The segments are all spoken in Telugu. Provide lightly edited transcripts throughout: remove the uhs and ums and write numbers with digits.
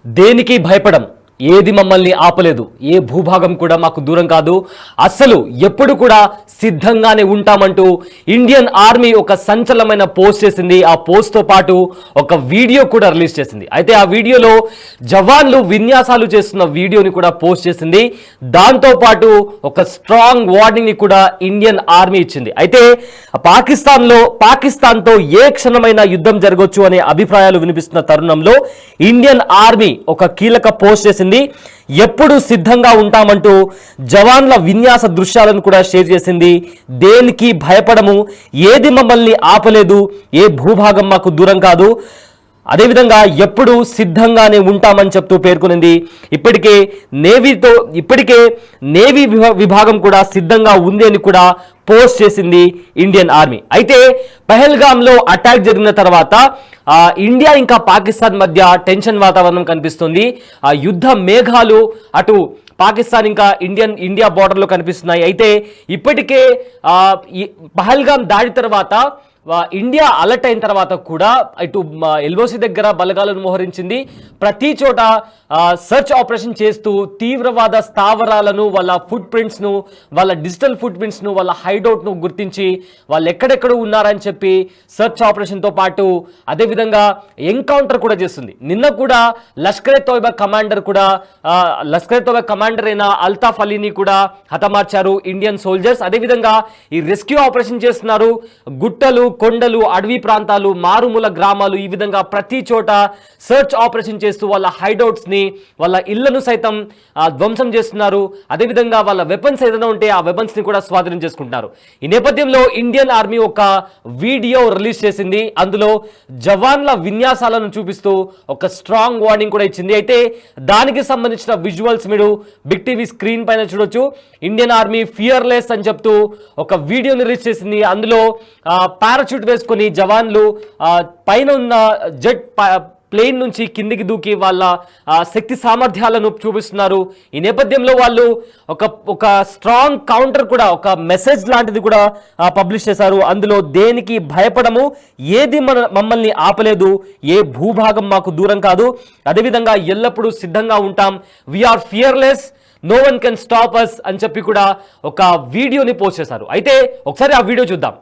దేనికి భయపడం, ఏది మమ్మల్ని ఆపలేదు, ఏ భూభాగం కూడా మాకు దూరం కాదు, అస్సలు ఎప్పుడు కూడా సిద్ధంగానే ఉంటామంటూ ఇండియన్ ఆర్మీ ఒక సంచలనమైన పోస్ట్ చేసింది. ఆ పోస్ట్తో పాటు ఒక వీడియో కూడా రిలీజ్ చేసింది. అయితే ఆ వీడియోలో జవాన్లు విన్యాసాలు చేస్తున్న వీడియోని కూడా పోస్ట్ చేసింది. దాంతోపాటు ఒక స్ట్రాంగ్ వార్నింగ్ని కూడా ఇండియన్ ఆర్మీ ఇచ్చింది. అయితే పాకిస్తాన్తో ఏ క్షణమైన యుద్ధం జరగవచ్చు అనే అభిప్రాయాలు వినిపిస్తున్న తరుణంలో ఇండియన్ ఆర్మీ ఒక కీలక పోస్ట్ చేసింది. ఎప్పుడు సిద్ధంగా ఉంటామంటూ జవాన్ల విన్యాస దృశ్యాలను కూడా షేర్ చేసింది. దేనికి భయపడము, ఏది మమ్మల్ని ఆపలేదు, ఏ భూభాగం మాకు దూరం కాదు, అదేవిధంగా ఎప్పుడు సిద్ధంగానే ఉంటామని చెప్తూ పేర్కొనింది. ఇప్పటికే నేవీ విభాగం కూడా సిద్ధంగా ఉంది అని కూడా పోస్ట్ చేసింది ఇండియన్ ఆర్మీ. అయితే పహల్గామ్లో అటాక్ జరిగిన తర్వాత ఇండియా ఇంకా పాకిస్తాన్ మధ్య టెన్షన్ వాతావరణం కనిపిస్తుంది. ఆ యుద్ధ మేఘాలు అటు పాకిస్తాన్ ఇంకా ఇండియా బోర్డర్లో కనిపిస్తున్నాయి. అయితే ఇప్పటికే పహల్గామ్ దాడి తర్వాత ఇండియా అలర్ట్ అయిన తర్వాత కూడా ఇటు ఎల్ఓసి దగ్గర బలగాలను మోహరించింది. ప్రతి చోట సర్చ్ ఆపరేషన్ చేస్తూ తీవ్రవాద స్థావరాలను, వాళ్ళ ఫుట్ ప్రింట్స్ను, వాళ్ళ డిజిటల్ ఫుట్ ప్రింట్స్ను, వాళ్ళ హైడౌట్ను గుర్తించి వాళ్ళు ఎక్కడెక్కడ ఉన్నారని చెప్పి సర్చ్ ఆపరేషన్తో పాటు అదేవిధంగా ఎన్కౌంటర్ కూడా చేస్తుంది. నిన్న కూడా లష్కర్ తోయిబా కమాండర్ అయిన అల్తాఫ్ అలీని కూడా హతమార్చారు ఇండియన్ సోల్జర్స్. అదేవిధంగా ఈ రెస్క్యూ ఆపరేషన్ చేస్తున్నారు. గుట్టలు, కొండలు, అడవి ప్రాంతాలు, మారుమూల గ్రామాలు, ఈ విధంగా ప్రతి చోట సర్చ్ ఆపరేషన్ చేస్తూ వాళ్ళ హైడౌట్స్ ని, వాళ్ళ ఇళ్లను సైతం ధ్వంసం చేస్తున్నారు. అదేవిధంగా వాళ్ళ వెపన్స్ ఏదైనా ఉంటే ఆ వెపన్స్ ని కూడా స్వాధీనం చేసుకుంటున్నారు. ఈ నేపథ్యంలో ఇండియన్ ఆర్మీ ఒక వీడియో రిలీజ్ చేసింది. అందులో జవాన్ల విన్యాసాలను చూపిస్తూ ఒక స్ట్రాంగ్ వార్నింగ్ కూడా ఇచ్చింది. అయితే దానికి సంబంధించిన విజువల్స్ మీరు బిగ్ టీవీ స్క్రీన్ పైన చూడొచ్చు. ఇండియన్ ఆర్మీ ఫియర్లెస్ అని చెప్తూ ఒక వీడియోని రిలీజ్ చేసింది. అందులో పారాచూట్ వేసుకొని జవాన్లు పైన ఉన్న జెట్ ప్లేన్ నుంచి కిందికి దూకి వాళ్ళ శక్తి సామర్థ్యాలను చూపిస్తున్నారు. ఈ నేపథ్యంలో వాళ్ళు ఒక స్ట్రాంగ్ కౌంటర్ కూడా, ఒక మెసేజ్ లాంటిది కూడా పబ్లిష్ చేశారు. అందులో దేనికి భయపడము, ఏది మమ్మల్ని ఆపలేదు, ఏ భూభాగం మాకు దూరం కాదు, అదేవిధంగా ఎల్లప్పుడూ సిద్ధంగా ఉంటాం, we are fearless, no one can stop us అని చెప్పి కూడా ఒక వీడియోని పోస్ట్ చేశారు. అయితే ఒకసారి ఆ వీడియో చూద్దాం.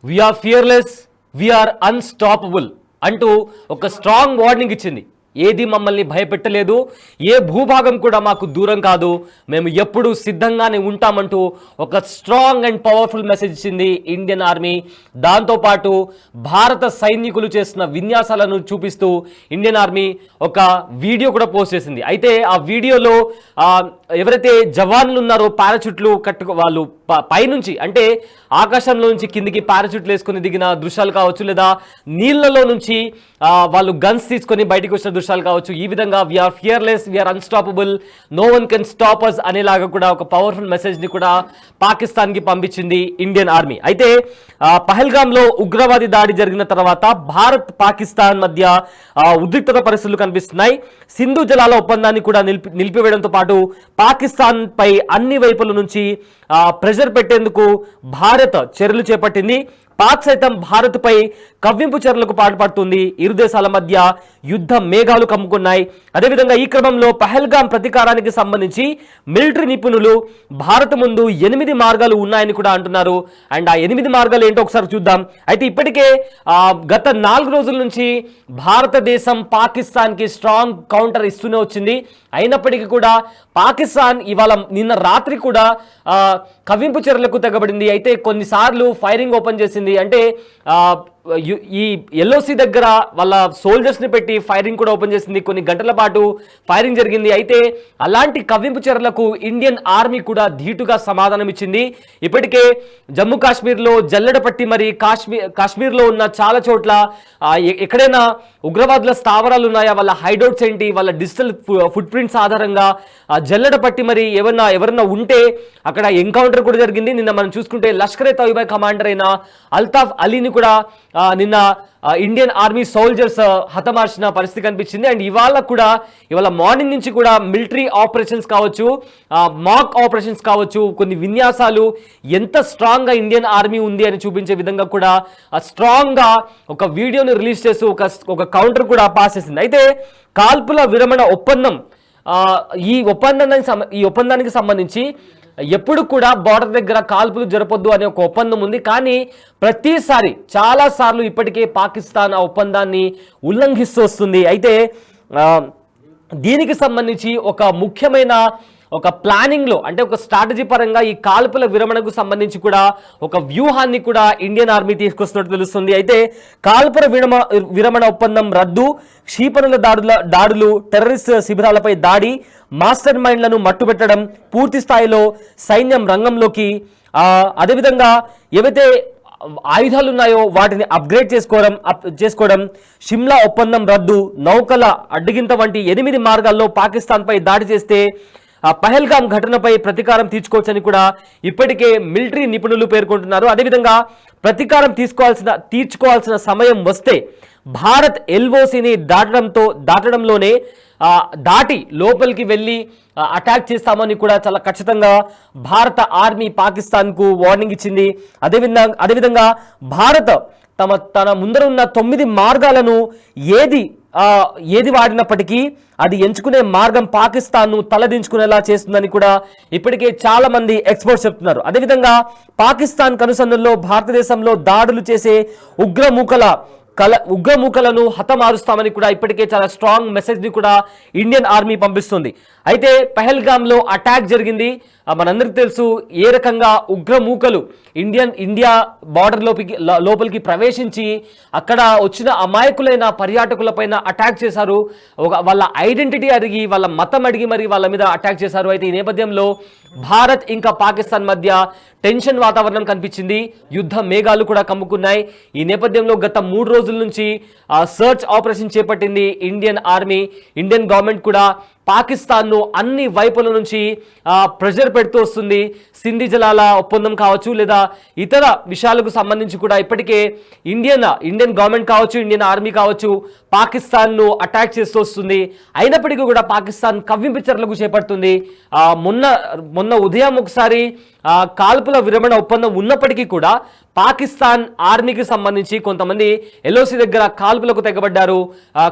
వీఆర్ ఫియర్లెస్, వీఆర్ అన్స్టాపబుల్ అంటూ ఒక స్ట్రాంగ్ వార్నింగ్ ఇచ్చింది. ఏది మమ్మల్ని భయపెట్టలేదు, ఏ భూభాగం కూడా మాకు దూరం కాదు, మేము ఎప్పుడూ సిద్ధంగానే ఉంటామంటూ ఒక స్ట్రాంగ్ అండ్ పవర్ఫుల్ మెసేజ్ ఇచ్చింది ఇండియన్ ఆర్మీ. దాంతోపాటు భారత సైనికులు చేస్తున్న విన్యాసాలను చూపిస్తూ ఇండియన్ ఆర్మీ ఒక వీడియో కూడా పోస్ట్ చేసింది. అయితే ఆ వీడియోలో ఎవరైతే జవాన్లు ఉన్నారో పారాచూట్లు వాళ్ళు పైనుంచి అంటే ఆకాశంలో నుంచి కిందికి పారాచూట్లు వేసుకుని దిగిన దృశ్యాలు కావచ్చు, లేదా నీళ్లలో నుంచి వాళ్ళు గన్స్ తీసుకొని బయటకు వచ్చిన దృశ్యాలు కావచ్చు. ఈ విధంగా we are fearless, we are unstoppable, no one can stop us అనేలాగా కూడా ఒక పవర్ఫుల్ మెసేజ్ని కూడా పాకిస్తాన్కి పంపించింది ఇండియన్ ఆర్మీ. అయితే పహల్గామ్లో ఉగ్రవాది దాడి జరిగిన తర్వాత భారత్ పాకిస్తాన్ మధ్య ఉద్రిక్తత పరిస్థితులు కనిపిస్తున్నాయి. సింధు జలాల ఒప్పందాన్ని కూడా నిలిపివేయడంతో పాటు పాకిస్తాన్ పై అన్ని వైపుల నుంచి ప్రెషర్ పెట్టేందుకు భారత్ చర్యలు చేపట్టింది. పాక్ సైతం భారత్ పై కవ్వింపు చర్యలకు పాల్పడుతుంది. ఇరు దేశాల మధ్య యుద్ధ మేఘాలు కమ్ముకున్నాయి. అదేవిధంగా ఈ క్రమంలో పహల్గాం ప్రతీకారానికి సంబంధించి మిలిటరీ నిపుణులు భారత్ ముందు 8 మార్గాలు ఉన్నాయని కూడా అంటున్నారు. అండ్ ఆ 8 మార్గాలు ఏంటో ఒకసారి చూద్దాం. అయితే ఇప్పటికే గత 4 రోజుల నుంచి భారతదేశం పాకిస్తాన్కి స్ట్రాంగ్ కౌంటర్ ఇస్తూనే వచ్చింది. అయినప్పటికీ కూడా పాకిస్తాన్ ఇవాళ నిన్న రాత్రి కూడా కవ్వింపు చర్యలకు తెగబడింది. అయితే కొన్నిసార్లు ఫైరింగ్ ఓపెన్ చేసింది. అంటే ఈ ఎల్ఓసి దగ్గర వాళ్ళ సోల్జర్స్ని పెట్టి ఫైరింగ్ కూడా ఓపెన్ చేసింది. కొన్ని గంటల పాటు ఫైరింగ్ జరిగింది. అయితే అలాంటి కవ్వింపు చర్యలకు ఇండియన్ ఆర్మీ కూడా ధీటుగా సమాధానం ఇచ్చింది. ఇప్పటికే జమ్మూ కాశ్మీర్లో జల్లెడ పట్టి మరి కాశ్మీర్లో ఉన్న చాలా చోట్ల ఎక్కడైనా ఉగ్రవాదుల స్థావరాలు ఉన్నాయా, వాళ్ళ హైడౌట్స్ ఏంటి, వాళ్ళ డిజిటల్ ఫుట్ ప్రింట్స్ ఆధారంగా జల్లెడ పట్టి మరి ఎవరన్నా ఉంటే అక్కడ ఎన్కౌంటర్ కూడా జరిగింది. నిన్న మనం చూసుకుంటే లష్కర్ ఏ తోయిబా కమాండర్ అయిన అల్తాఫ్ అలీని కూడా నిన్న ఇండియన్ ఆర్మీ సోల్జర్స్ హతమార్చిన పరిస్థితి కనిపించింది. అండ్ ఇవాళ మార్నింగ్ నుంచి కూడా మిలిటరీ ఆపరేషన్స్ కావచ్చు, మాక్ ఆపరేషన్స్ కావచ్చు, కొన్ని విన్యాసాలు ఎంత స్ట్రాంగ్గా ఇండియన్ ఆర్మీ ఉంది అని చూపించే విధంగా కూడా స్ట్రాంగ్గా ఒక వీడియోని రిలీజ్ చేస్తూ ఒక కౌంటర్ కూడా పాస్ చేసింది. అయితే కాల్పుల విరమణ ఒప్పందం ఈ ఒప్పందానికి సంబంధించి ఎప్పుడు కూడా బార్డర్ దగ్గర కాల్పులు జరపొద్దు అనే ఒక ఒప్పందం ఉంది. కానీ ప్రతిసారి చాలాసార్లు ఇప్పటికే పాకిస్తాన్ ఆ ఒప్పందాన్ని ఉల్లంఘిస్తూ వస్తుంది. అయితే దీనికి సంబంధించి ఒక ముఖ్యమైన ఒక ప్లానింగ్లో అంటే ఒక స్ట్రాటజీ పరంగా ఈ కాల్పుల విరమణకు సంబంధించి కూడా ఒక వ్యూహాన్ని కూడా ఇండియన్ ఆర్మీ తీసుకొస్తున్నట్టు తెలుస్తుంది. అయితే కాల్పుల విరమణ ఒప్పందం రద్దు, క్షిపణుల దాడులు, టెర్రరిస్ట్ శిబిరాలపై దాడి, మాస్టర్ మైండ్లను మట్టుబెట్టడం, పూర్తి స్థాయిలో సైన్యం రంగంలోకి, అదేవిధంగా ఏవైతే ఆయుధాలు ఉన్నాయో వాటిని అప్గ్రేడ్ చేసుకోవడం, షిమ్లా ఒప్పందం రద్దు, నౌకల అడ్డగింత వంటి 8 మార్గాల్లో పాకిస్తాన్పై దాడి చేస్తే పహల్గాం ఘటనపై ప్రతీకారం తీర్చుకోవచ్చని కూడా ఇప్పటికే మిలిటరీ నిపుణులు పేర్కొంటున్నారు. అదేవిధంగా ప్రతీకారం తీర్చుకోవాల్సిన సమయం వస్తే భారత్ ఎల్ఓసిని దాటడంలోనే దాటి లోపలికి వెళ్ళి అటాక్ చేస్తామని కూడా చాలా ఖచ్చితంగా భారత ఆర్మీ పాకిస్తాన్కు వార్నింగ్ ఇచ్చింది. అదేవిధంగా భారత్ తన ముందర ఉన్న 9 మార్గాలను ఏది వాడినప్పటికీ అది ఎంచుకునే మార్గం పాకిస్తాన్ను తలదించుకునేలా చేస్తుందని కూడా ఇప్పటికే చాలా మంది ఎక్స్పర్ట్స్ చెప్తున్నారు. అదేవిధంగా పాకిస్తాన్ కనుసన్నల్లో భారతదేశంలో దాడులు చేసే ఉగ్రమూకలను హతమారుస్తామని కూడా ఇప్పటికే చాలా స్ట్రాంగ్ మెసేజ్ని కూడా ఇండియన్ ఆర్మీ పంపిస్తుంది. అయితే పహల్గామ్లో అటాక్ జరిగింది. మనందరికీ తెలుసు ఏ రకంగా ఉగ్రమూకలు ఇండియా బార్డర్ లోపలికి ప్రవేశించి అక్కడ వచ్చిన అమాయకులైన పర్యాటకులపైన అటాక్ చేశారు. వాళ్ళ ఐడెంటిటీ అడిగి, వాళ్ళ మతం అడిగి మరి వాళ్ళ మీద అటాక్ చేశారు. అయితే ఈ నేపథ్యంలో భారత్ ఇంకా పాకిస్తాన్ మధ్య టెన్షన్ వాతావరణం కనిపించింది. యుద్ధ మేఘాలు కూడా కమ్ముకున్నాయి. ఈ నేపథ్యంలో గత 3 రోజుల నుంచి సర్చ్ ఆపరేషన్ చేపట్టింది ఇండియన్ ఆర్మీ. ఇండియన్ గవర్నమెంట్ కూడా పాకిస్తాన్ను అన్ని వైపుల నుంచి ప్రెషర్ పెడుతూ వస్తుంది. సింధు జలాల ఒప్పందం కావచ్చు, లేదా ఇతర విషయాలకు సంబంధించి కూడా ఇప్పటికే ఇండియన్ గవర్నమెంట్ కావచ్చు, ఇండియన్ ఆర్మీ కావచ్చు పాకిస్తాన్ను అటాక్ చేస్తూ వస్తుంది. అయినప్పటికీ కూడా పాకిస్తాన్ కవ్వింపు చర్యలకు చేపడుతుంది. మొన్న ఉదయం ఒకసారి కాల్పుల విరమణ ఒప్పందం ఉన్నప్పటికీ కూడా పాకిస్తాన్ ఆర్మీకి సంబంధించి కొంతమంది ఎల్ఓసి దగ్గర కాల్పులకు తెగబడ్డారు,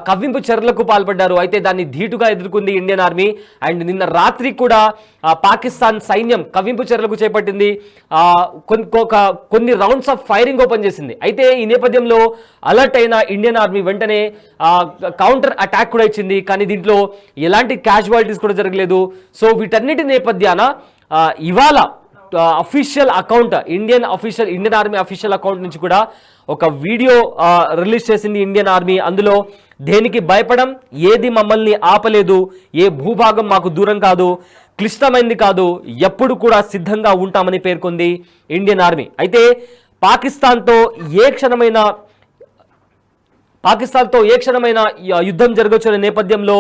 కవ్వింపు చర్యలకు పాల్పడ్డారు. అయితే దాన్ని ధీటుగా ఎదుర్కొంది ఇండియన్ ఆర్మీ. అండ్ నిన్న రాత్రి కూడా పాకిస్తాన్ సైన్యం కవ్వింపు చర్యలకు చేపట్టింది, కొన్ని రౌండ్స్ ఆఫ్ ఫైరింగ్ ఓపెన్ చేసింది. అయితే ఈ నేపథ్యంలో అలర్ట్ అయిన ఇండియన్ ఆర్మీ వెంటనే కౌంటర్ అటాక్ కూడా ఇచ్చింది. కానీ దీంట్లో ఎలాంటి క్యాజువాలిటీస్ కూడా జరగలేదు. సో వీటన్నిటి నేపథ్యాన ఇవాళ official account Indian army official account నుంచి కూడా ఒక వీడియో రిలీజ్ చేసింది ఇండియన్ ఆర్మీ. అందులో దేనికి భయపడం, ఏది మమ్మల్ని ఆపలేదు, ఏ భూభాగం మాకు దూరం కాదు, క్లిష్టమైంది కాదు, ఎప్పుడు కూడా సిద్ధంగా ఉంటామని పేర్కొంది ఇండియన్ ఆర్మీ. అయితే పాకిస్తాన్తో ఏ క్షణమైన యుద్ధం జరగొచ్చిన నేపథ్యంలో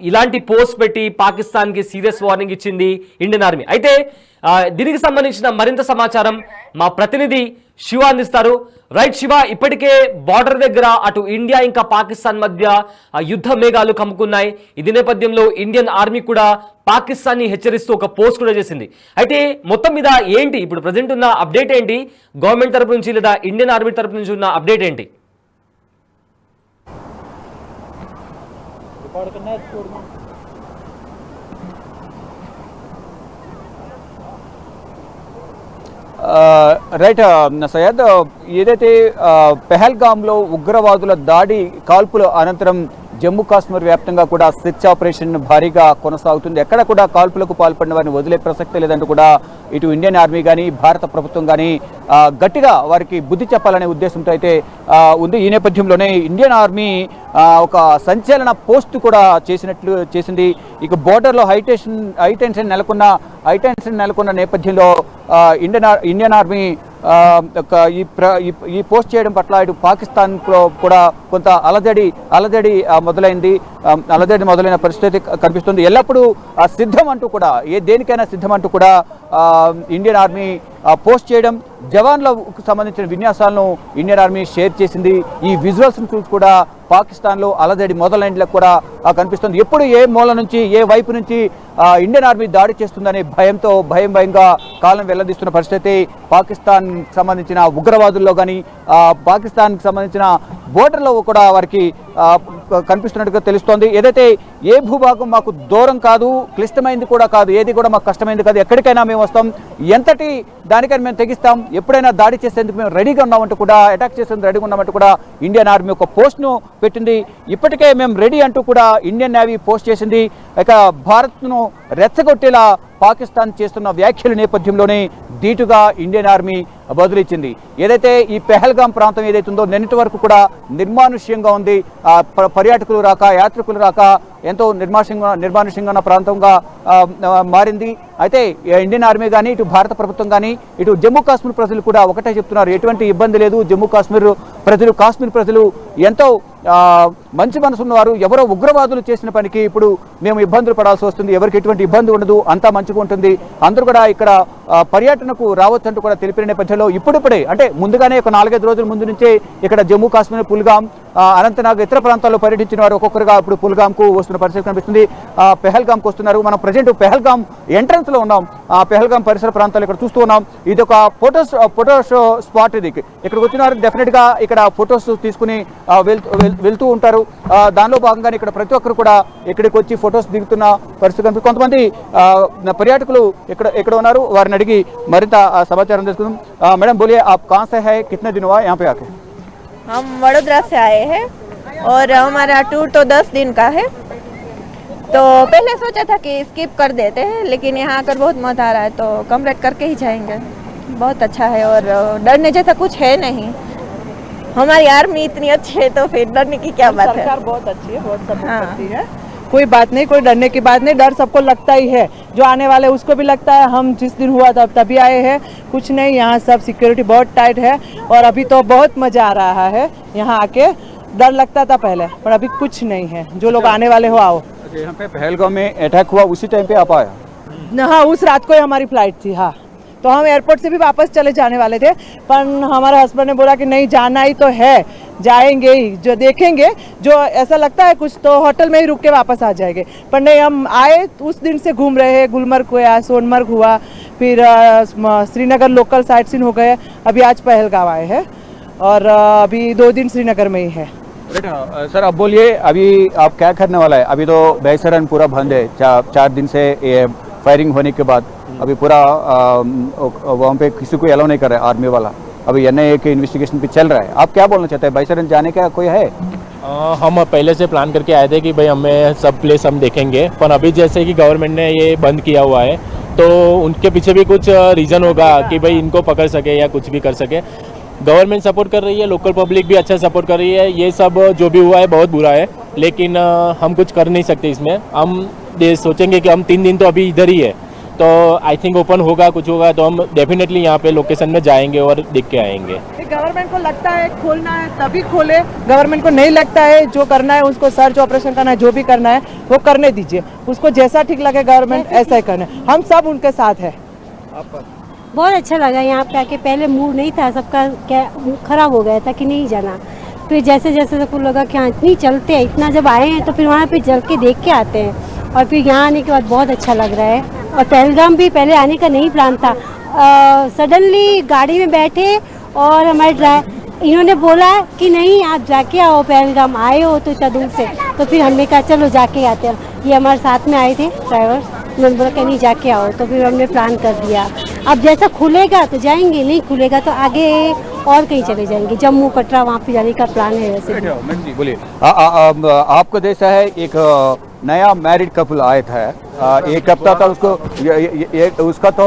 ఇలాంటి పోస్ట్ పెట్టి పాకిస్తాన్కి సీరియస్ వార్నింగ్ ఇచ్చింది ఇండియన్ ఆర్మీ. అయితే దీనికి సంబంధించిన మరింత సమాచారం మా ప్రతినిధి శివ అందిస్తారు. రైట్ శివ, ఇప్పటికే బార్డర్ దగ్గర అటు ఇండియా ఇంకా పాకిస్తాన్ మధ్య యుద్ధ మేఘాలు కమ్ముకున్నాయి. ఇది నేపథ్యంలో ఇండియన్ ఆర్మీ కూడా పాకిస్తాన్ని హెచ్చరిస్తూ ఒక పోస్ట్ కూడా చేసింది. అయితే మొత్తం మీద ఏంటి ఇప్పుడు ప్రజెంట్ ఉన్న అప్డేట్ ఏంటి? గవర్నమెంట్ తరపు నుంచి లేదా ఇండియన్ ఆర్మీ తరపు నుంచి ఉన్న అప్డేట్ ఏంటి? రైట్ సయ్యద్, ఏదైతే పెహల్గాంలో ఉగ్రవాదుల దాడి కాల్పుల అనంతరం జమ్మూ కాశ్మీర్ వ్యాప్తంగా కూడా సెర్చ్ ఆపరేషన్ భారీగా కొనసాగుతుంది. ఎక్కడ కూడా కాల్పులకు పాల్పడిన వారిని వదిలే ప్రసక్తే లేదంటూ కూడా ఇటు ఇండియన్ ఆర్మీ కానీ భారత ప్రభుత్వం కానీ గట్టిగా వారికి బుద్ధి చెప్పాలనే ఉద్దేశంతో అయితే ఉంది. ఈ నేపథ్యంలోనే ఇండియన్ ఆర్మీ ఒక సంచలన పోస్ట్ కూడా చేసింది. ఇక బోర్డర్లో హైటెన్షన్ నెలకొన్న నేపథ్యంలో ఇండియన్ ఆర్మీ ఈ పోస్ట్ చేయడం పట్ల ఇటు పాకిస్తాన్లో కూడా కొంత అలజడి మొదలైన పరిస్థితి కనిపిస్తుంది. ఎల్లప్పుడూ సిద్ధం అంటూ కూడా దేనికైనా సిద్ధం అంటూ కూడా ఇండియన్ ఆర్మీ పోస్ట్ చేయడం, జవాన్లకు సంబంధించిన విన్యాసాలను ఇండియన్ ఆర్మీ షేర్ చేసింది. ఈ విజువల్స్ను చూసి కూడా పాకిస్తాన్లో అలజడి మొదలైనలకు కూడా కనిపిస్తుంది. ఎప్పుడు ఏ మూల నుంచి ఏ వైపు నుంచి ఇండియన్ ఆర్మీ దాడి చేస్తుందనే భయంగా కాలం వెల్లదీస్తున్న పరిస్థితి పాకిస్తాన్ సంబంధించిన ఉగ్రవాదుల్లో కానీ పాకిస్తాన్కి సంబంధించిన బోర్డర్లో కూడా వారికి కనిపిస్తున్నట్టుగా తెలుస్తోంది. ఏదైతే ఏ భూభాగం మాకు దూరం కాదు, క్లిష్టమైంది కూడా కాదు, ఏది కూడా మాకు కష్టమైంది కాదు, ఎక్కడికైనా మేము వస్తాం, ఎంతటి దానికైనా మేము తెగిస్తాం, ఎప్పుడైనా దాడి చేసేందుకు మేము రెడీగా ఉన్నామంటూ కూడా అటాక్ చేసేందుకు రెడీగా ఉన్నామంటూ కూడా ఇండియన్ ఆర్మీ ఒక పోస్ట్ను పెట్టింది. ఇప్పటికే మేము రెడీ అంటూ కూడా ఇండియన్ నేవీ పోస్ట్ చేసింది. ఇక భారత్ను రెచ్చగొట్టేలా పాకిస్తాన్ చేస్తున్న వ్యాఖ్యల నేపథ్యంలోనే ధీటుగా ఇండియన్ ఆర్మీ బదులిచ్చింది. ఏదైతే ఈ పెహల్గాం ప్రాంతం ఏదైతే ఉందో నిన్నటి వరకు కూడా నిర్మానుష్యంగా ఉంది, పర్యాటకులు రాక యాత్రికులు రాక ఎంతో నిర్మానుష్యంగా ఉన్న ప్రాంతంగా మారింది. అయితే ఇండియన్ ఆర్మీ కానీ ఇటు భారత ప్రభుత్వం కానీ ఇటు జమ్మూ కాశ్మీర్ ప్రజలు కూడా ఒకటే చెప్తున్నారు, ఎటువంటి ఇబ్బంది లేదు, జమ్మూ కాశ్మీర్ ప్రజలు ఎంతో మంచి మనసు ఉన్నవారు, ఎవరో ఉగ్రవాదులు చేసిన పనికి ఇప్పుడు మేము ఇబ్బందులు పడాల్సి వస్తుంది, ఎవరికి ఎటువంటి ఇబ్బంది ఉండదు, అంతా మంచిగా ఉంటుంది, అందరూ కూడా ఇక్కడ పర్యటనకు రావచ్చు అంటూ కూడా తెలిపిన నేపథ్యంలో ఇప్పుడిప్పుడే అంటే ముందుగానే ఒక 4-5 రోజుల ముందు నుంచే ఇక్కడ జమ్మూ కాశ్మీర్ పుల్గాం, అనంతనాగ్ ఇతర ప్రాంతాల్లో పర్యటించిన వారు ఒక్కొక్కరుగా ఇప్పుడు పుల్గాంకు వస్తున్న పరిస్థితి కనిపిస్తుంది. పెహల్గాంకు వస్తున్నారు. మనం ప్రజెంట్ పెహల్గాం ఎంట్రన్స్ లో ఉన్నాం. పెహల్గాం పరిసర ప్రాంతాలు ఇక్కడ చూస్తూ ఉన్నాం. ఇది ఒక ఫోటో స్పాట్. ఇక్కడికి వచ్చిన వారు డెఫినెట్ గా ఇక్కడ ఫొటోస్ తీసుకుని వెళ్తూ ఉంటారు. దానిలో భాగంగానే ఇక్కడ ప్రతి ఒక్కరు కూడా ఇక్కడికి వచ్చి ఫొటోస్ దిగుతున్న పరిస్థితి కనిపిస్తుంది. కొంతమంది పర్యాటకులు ఇక్కడ ఉన్నారు, వారిని అడిగి మరింత సమాచారం తెలుసుకుందాం. మేడం बोलिए आप कहाँ से है, कितने दिन हुआ यहाँ पे आके? हम वडोदरा से आए हैं और हमारा टूर तो 10 दिन का है। तो पहले सोचा था कि स्किप कर देते हैं, लेकिन यहाँ आकर बहुत मजा आ रहा है तो कंप्लीट करके ही जाएंगे। बहुत अच्छा है और डरने जैसा कुछ है नहीं। हमारी आर्मी इतनी अच्छी है तो फिर डरने की क्या बात है। सरकार बहुत अच्छी है, बहुत सपोर्ट करती है। कोई बात नहीं, कोई डरने की बात नहीं। डर सबको लगता ही है, जो आने वाले उसको भी लगता है। हम जिस दिन हुआ था तभी आए हैं, कुछ नहीं। यहाँ सब सिक्योरिटी बहुत टाइट है और अभी तो बहुत मजा आ रहा है यहाँ आके। डर लगता था पहले पर अभी कुछ नहीं है। जो लोग आने वाले हो आओ। यहाँ पे पहलगाम में अटैक हुआ उसी टाइम पे आप आया? हाँ, उस रात को ही हमारी फ्लाइट थी। हाँ, तो हम एयरपोर्ट से भी वापस चले जाने वाले थे, पर हमारे हस्बैंड ने बोला कि नहीं जाना ही तो है, जाएंगे ही, जो देखेंगे जो ऐसा लगता है कुछ तो होटल में ही रुक के वापस आ जाएंगे। पर नहीं, हम आए उस दिन से घूम रहे हैं। गुलमर्ग हुआ, सोनमर्ग हुआ, फिर श्रीनगर लोकल साइट सीन हो गए, अभी आज पहलगाम आए हैं और अभी 2 दिन श्रीनगर में ही है। सर अब बोलिए, अभी आप क्या करने वाला है? अभी तो बैसरन पूरा बंद है, 4 दिन से ये फायरिंग होने के बाद अभी पूरा वहाँ पे किसी को अलाउ नहीं कर रहा है आर्मी वाला। अभी NIA के इन्वेस्टिगेशन पे चल रहा है, आप क्या बोलना चाहते हैं? बैसरन जाने का कोई है? हम पहले से प्लान करके आए थे कि भाई हमें सब प्लेस हम देखेंगे, पर अभी जैसे कि गवर्नमेंट ने ये बंद किया हुआ है तो उनके पीछे भी कुछ रीज़न होगा कि भाई इनको पकड़ सके या कुछ भी कर सके। गवर्नमेंट सपोर्ट कर रही है, लोकल पब्लिक भी अच्छा सपोर्ट कर रही है। ये सब जो भी हुआ है बहुत बुरा है, लेकिन हम कुछ कर नहीं सकते इसमें। हम सोचेंगे कि हम 3 दिन तो अभी इधर ही है, तो आई थिंक ओपन होगा, कुछ होगा तो हम डेफिनेटली यहाँ पे लोकेशन में जाएंगे और देख के आएंगे। गवर्नमेंट को लगता है खोलना है तभी खोले, गवर्नमेंट को नहीं लगता है जो करना है उसको, सर्च ऑपरेशन करना है, जो भी करना है वो करने दीजिए, उसको जैसा ठीक लगे गवर्नमेंट ऐसा ही करना है। हम सब उनके साथ है। बहुत अच्छा लगा यहाँ पे आके, पहले मूड नहीं था सबका, क्या खराब हो गया था कि नहीं जाना, फिर जैसे जैसे सबको लगा कि हाँ इतनी चलते हैं, इतना जब आए हैं तो फिर वहाँ पे चल के देख के आते हैं और फिर यहाँ आने के बाद बहुत अच्छा लग रहा है। और पहलगाम भी पहले आने का नहीं प्लान था, सडनली गाड़ी में बैठे और हमारे इन्होंने बोला कि नहीं आप जाके आओ, पहलगाम आए हो तो इतना दूर से, तो फिर हमने कहा चलो जाके आते हैं। ये हमारे साथ में आए थे ड्राइवर, उन्होंने बोला कहीं जाके आओ, तो फिर हमने प्लान कर दिया। अब जैसा खुलेगा तो जाएंगे, नहीं खुलेगा तो आगे और कहीं चले जाएंगे, जम्मू कटरा वहाँ पे जाने का प्लान है वैसे। बोलिए, आपको जैसा है एक नया मैरिड कपल आया था, 1 हफ्ता था उसको, उसका तो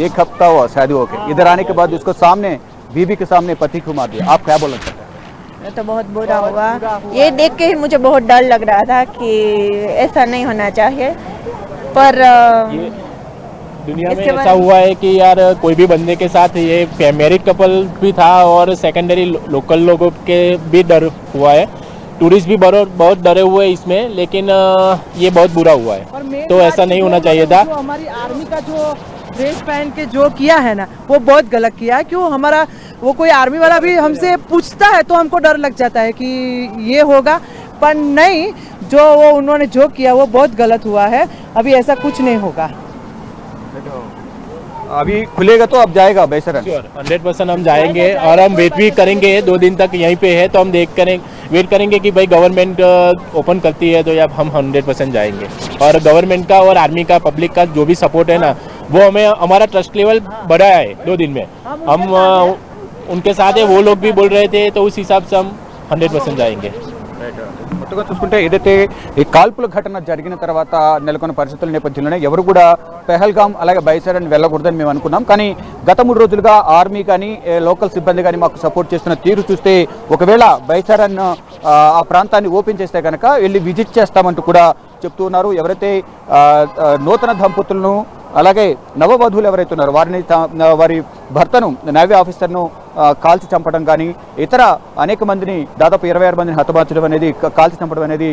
1 हफ्ता हुआ शादी होके, इधर आने के बाद उसको सामने बीबी के सामने पति को मार दिया। आप क्या बोलना चाहते हैं? तो बहुत बुरा हुआ, ये देख के ही मुझे बहुत डर लग रहा था कि ऐसा नहीं होना चाहिए, पर दुनिया में ऐसा हुआ है कि यार कोई भी बंदे के साथ ये मैरिड कपल भी था और सेकेंडरी लोकल लोगों के भी डर हुआ है, टूरिस्ट भी बहुत डरे हुए हैं इसमें, लेकिन ये बहुत बुरा हुआ है, तो ऐसा नहीं होना चाहिए था। हमारी आर्मी का जो ड्रेस पहन के जो किया है ना वो बहुत गलत किया है। क्यों हमारा वो कोई आर्मी वाला भी हमसे पूछता है तो हमको डर लग जाता है कि ये होगा, पर नहीं, जो वो उन्होंने जो किया वो बहुत गलत हुआ है। अभी ऐसा कुछ नहीं होगा। अभी खुलेगा तो अब जाएगा बैसरन? 100% हम जाएंगे और हम वेट भी करेंगे, 2 दिन तक यहीं पे है तो हम वेट करेंगे कि भाई गवर्नमेंट ओपन करती है तो या हम 100% जाएंगे। और गवर्नमेंट का और आर्मी का, पब्लिक का जो भी सपोर्ट है ना, वो हमें, हमारा ट्रस्ट लेवल बढ़ा है 2 दिन में। हम उनके साथ है, वो लोग भी बोल रहे थे, तो उस हिसाब से हम 100% जाएंगे। మొత్తగా చూసుకుంటే ఏదైతే ఈ కాల్పుల ఘటన జరిగిన తర్వాత నెలకొన్న పరిస్థితుల నేపథ్యంలోనే ఎవరు కూడా పెహల్గాం అలాగే బైసరన్ వెళ్ళకూడదని మేము అనుకున్నాం. కానీ గత 3 రోజులుగా ఆర్మీ కానీ లోకల్ సిబ్బంది కానీ మాకు సపోర్ట్ చేస్తున్న తీరు చూస్తే ఒకవేళ బైసరన్ ఆ ప్రాంతాన్ని ఓపెన్ చేస్తే కనుక వెళ్ళి విజిట్ చేస్తామంటూ కూడా చెప్తూ ఉన్నారు. ఎవరైతే నూతన దంపతులను అలాగే నవవధువులు ఎవరైతే ఉన్నారో వారి భర్తను, నేవీ ఆఫీసర్ను కాల్చి చంపడం కానీ ఇతర అనేక మందిని, దాదాపు 26 మందిని హతమార్చడం అనేది, కాల్చి చంపడం అనేది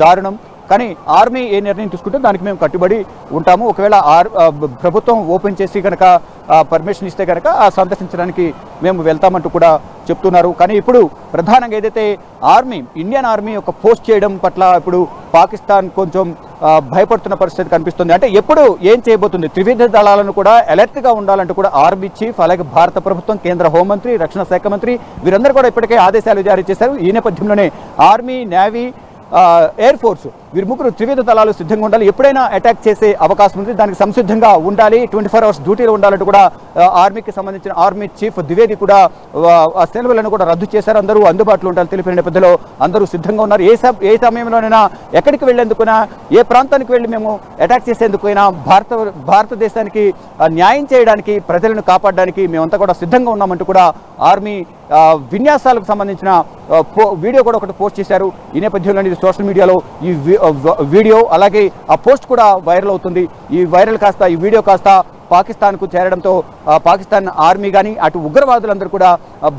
దారుణం. కానీ ఆర్మీ ఏ నిర్ణయం తీసుకుంటే దానికి మేము కట్టుబడి ఉంటాము. ఒకవేళ ప్రభుత్వం ఓపెన్ చేసి కనుక పర్మిషన్ ఇస్తే కనుక సందర్శించడానికి మేము వెళ్తామంటూ కూడా చెప్తున్నారు. కానీ ఇప్పుడు ప్రధానంగా ఏదైతే ఆర్మీ, ఇండియన్ ఆర్మీ ఒక పోస్ట్ చేయడం పట్ల ఇప్పుడు పాకిస్తాన్ కొంచెం భయపడుతున్న పరిస్థితి కనిపిస్తుంది. అంటే ఎప్పుడు ఏం చేయబోతుంది, త్రివిధ దళాలను కూడా అలర్ట్గా ఉండాలంటూ కూడా ఆర్మీ చీఫ్, అలాగే భారత ప్రభుత్వం, కేంద్ర హోంమంత్రి, రక్షణ శాఖ మంత్రి వీరందరూ కూడా ఇప్పటికే ఆదేశాలు జారీ చేశారు. ఈ నేపథ్యంలోనే ఆర్మీ, నేవీ, ఎయిర్ ఫోర్స్ వీరు ముగ్గురు త్రివిధ దళాలు సిద్ధంగా ఉండాలి. ఎప్పుడైనా అటాక్ చేసే అవకాశం ఉంది, దానికి సంసిద్ధంగా ఉండాలి, 24 hours డ్యూటీలో ఉండాలంటూ కూడా ఆర్మీకి సంబంధించిన ఆర్మీ చీఫ్ ద్వివేది కూడా సెలవులను కూడా రద్దు చేశారు. అందరూ అందుబాటులో ఉండాలని తెలిపిన నేపథ్యంలో అందరూ సిద్ధంగా ఉన్నారు. ఏ సమయంలోనైనా ఎక్కడికి వెళ్లేందుకైనా, ఏ ప్రాంతానికి వెళ్ళి మేము అటాక్ చేసేందుకైనా భారతదేశానికి న్యాయం చేయడానికి, ప్రజలను కాపాడడానికి మేమంతా కూడా సిద్ధంగా ఉన్నామంటూ కూడా ఆర్మీ విన్యాసాలకు సంబంధించిన వీడియో కూడా ఒకటి పోస్ట్ చేశారు. ఈ నేపథ్యంలో సోషల్ మీడియాలో ఈ వీడియో అలాగే ఆ పోస్ట్ కూడా వైరల్ అవుతుంది. ఈ వీడియో కాస్త పాకిస్తాన్కు చేరడంతో పాకిస్తాన్ ఆర్మీ కానీ అటు ఉగ్రవాదులందరూ కూడా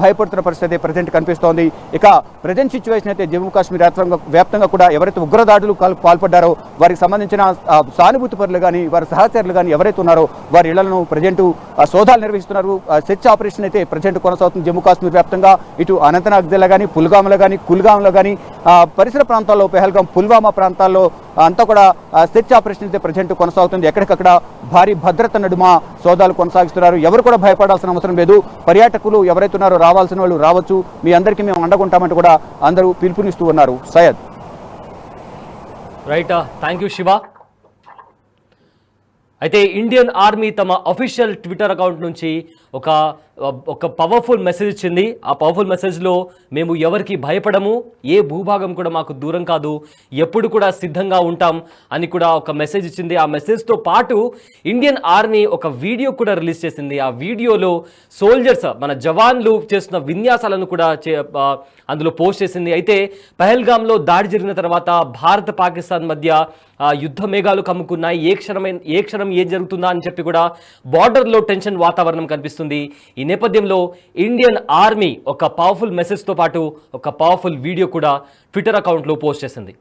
భయపడుతున్న పరిస్థితి ప్రజెంట్ కనిపిస్తోంది. ఇక ప్రజెంట్ సిచ్యువేషన్ అయితే జమ్మూ కాశ్మీర్ వ్యాప్తంగా కూడా ఎవరైతే ఉగ్రదాడులు పాల్పడ్డారో వారికి సంబంధించిన సానుభూతి పరులు కానీ, వారి సహచరులు కానీ ఎవరైతే ఉన్నారో వారి ఇళ్లను ప్రజెంట్ సోదాలు నిర్వహిస్తున్నారు. సెర్చ్ ఆపరేషన్ అయితే ప్రజెంట్ కొనసాగుతుంది జమ్మూ కాశ్మీర్ వ్యాప్తంగా. ఇటు అనంతనాగ్ జిల్లా కానీ, పుల్గాంలో కానీ, కుల్గాంలో కానీ, పరిసర ప్రాంతాల్లో పెహల్గాం, పుల్వామా ప్రాంతాల్లో అంతా కూడా సెర్చ్ ఆపరేషన్ అయితే ప్రజెంట్ కొనసాగుతుంది. ఎక్కడికక్కడ భారీ భద్రత నడుమ సోదాలు కొనసాగిస్తున్నారు. ఎవరు కూడా భయపడాల్సిన అవసరం లేదు. పర్యాటకులు ఎవరైతే ఉన్నారో రావాల్సిన వాళ్ళు రావచ్చు, మీ అందరికీ మేము అండగుంటామంటూ కూడా అందరూ పిలుపునిస్తూ ఉన్నారు. Syed. Right, thank you Shiva. అయితే ఇండియన్ ఆర్మీ తమ అఫీషియల్ ట్విట్టర్ అకౌంట్ నుంచి ఒక పవర్ఫుల్ మెసేజ్ ఇచ్చింది. ఆ పవర్ఫుల్ మెసేజ్లో మేము ఎవరికి భయపడము, ఏ భూభాగం కూడా మాకు దూరం కాదు, ఎప్పుడు కూడా సిద్ధంగా ఉంటాం అని కూడా ఒక మెసేజ్ ఇచ్చింది. ఆ మెసేజ్తో పాటు ఇండియన్ ఆర్మీ ఒక వీడియో కూడా రిలీజ్ చేసింది. ఆ వీడియోలో సోల్జర్స్, మన జవాన్లు చేస్తున్న విన్యాసాలను కూడా అందులో పోస్ట్ చేసింది. అయితే పహల్గాంలో దాడి జరిగిన తర్వాత భారత్ పాకిస్తాన్ మధ్య యుద్ధ మేఘాలు కమ్ముకున్నాయి. ఏ క్షణం ఏం జరుగుతుందా అని చెప్పి కూడా బార్డర్లో టెన్షన్ వాతావరణం కనిపిస్తుంది. ఈ నేపథ్యంలో ఇండియన్ ఆర్మీ ఒక పవర్ఫుల్ మెసేజ్తో పాటు ఒక పవర్ఫుల్ వీడియో కూడా ట్విట్టర్ అకౌంట్లో పోస్ట్ చేసింది.